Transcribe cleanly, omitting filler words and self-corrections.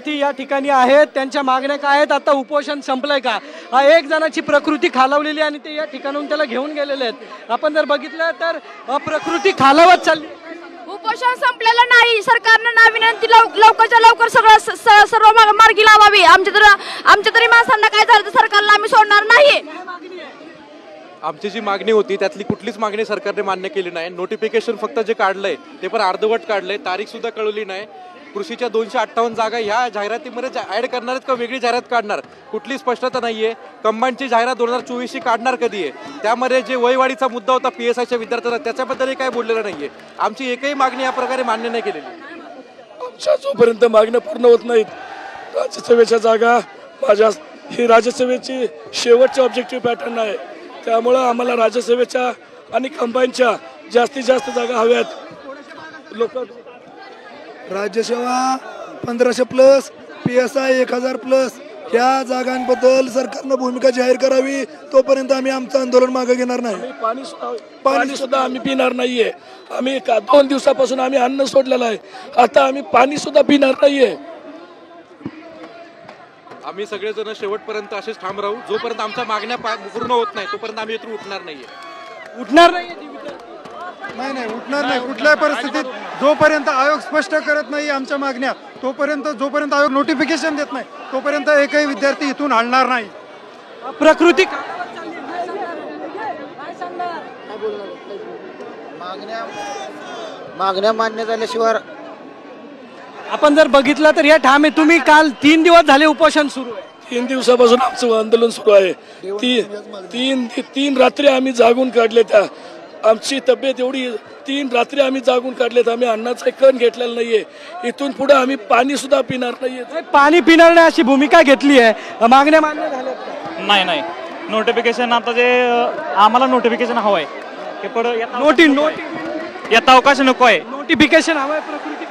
विद्यार्थी या ठिकाणी आहेत, त्यांच्या मागण्या काय आहेत, आता उपोषण संपलंय का? एक जणाची प्रकृती खालावलेली आणि ते या ठिकाणाहून त्याला घेऊन गेलेले आहेत. आपण जर बघितलं तर प्रकृती खालावत चालली. उपोषण संपलेलं नाही. सरकारने ना विनंती लवकरच्या लवकर सर्व मार्गी लावावी. आमच्या तरी माणसांना काय झालं तर सरकारला आम्ही सोडणार नाही. आमची जी मागणी होती त्यातली कुठलीच मागणी सरकारने मान्य केली नाही. नोटिफिकेशन फक्त जे काढलंय ते पण अर्धवट काढलंय, तारीख सुद्धा कळवली नाही. कृषीच्या 258 जागा ह्या जाहिरातीमध्ये ऍड करणार आहेत का वेगळी जाहिरात काढणार कुठली स्पष्टता नाहीये. कंबाईनची जाहिरात 2024 काढणार कधी आहे? त्यामध्ये जे वयवाढीचा मुद्दा होता PSIच्या विद्यार्थ्यांना त्याच्याबद्दलही काय बोललेलं नाहीये. आमची एकही मागणी या प्रकारे मान्य नाही केलेली. आमच्या जोपर्यंत मागण्या पूर्ण होत नाहीत राज्यसभेच्या जागा ही राज्यसभेची शेवटची ऑब्जेक्टिव्ह पॅटर्न आहे. त्यामुळं आम्हाला राज्यसभेच्या आणि कंबाईनच्या जास्तीत जास्त जागा हव्यात. लोक राज्यसेवा 1500+, PSI 1000+, ह्या जागांबद्दल सरकारनं भूमिका जाहीर करावी. तोपर्यंत आम्ही आमचं आंदोलन मागे घेणार नाही. पाणी सुद्धा आम्ही पिणार नाहीये. आम्ही 2 दिवसापासून आम्ही अन्न सोडलेलं आहे. आता आम्ही पाणी सुद्धा पिणार नाहीये. आम्ही सगळेजण शेवटपर्यंत असेच ठाम राहू. जोपर्यंत आमच्या मागण्या पूर्ण होत नाही तोपर्यंत आम्ही इथून उठणार नाहीये. उठणार नाही उठणार नाही कुठल्याही परिस्थितीत. जोपर्यंत आयोग स्पष्ट करत नाही आमच्या मागण्या जोपर्यंत आयोग नोटिफिकेशन देत नाही तोपर्यंत एकही विद्यार्थी इथून हलणार नाही. प्रकृती मागण्या मान्य झाल्याशिवाय. आपण जर बघितलं तर या ठामे तुम्ही काल 3 दिवस झाले उपोषण सुरू आहे. 3 दिवसापासून आमचं आंदोलन सुरू आहे. तीन रात्री आम्ही जागून काढले. त्या आमची तब्येत एवढी 3 रात्री आम्ही जागून काढलेत. आम्ही अन्नाचा कण घेतलेला नाहीये. इथून पुढे आम्ही पाणी सुद्धा पिणार नाहीये. पाणी पिणार नाही अशी भूमिका घेतली आहे. मागण्या मान्य झाल्या नाही. नोटिफिकेशन आता जे आम्हाला नोटिफिकेशन हवंय ते पुढे नोटी येता अवकाश नको आहे. नोटिफिकेशन हवंय. प्रकृती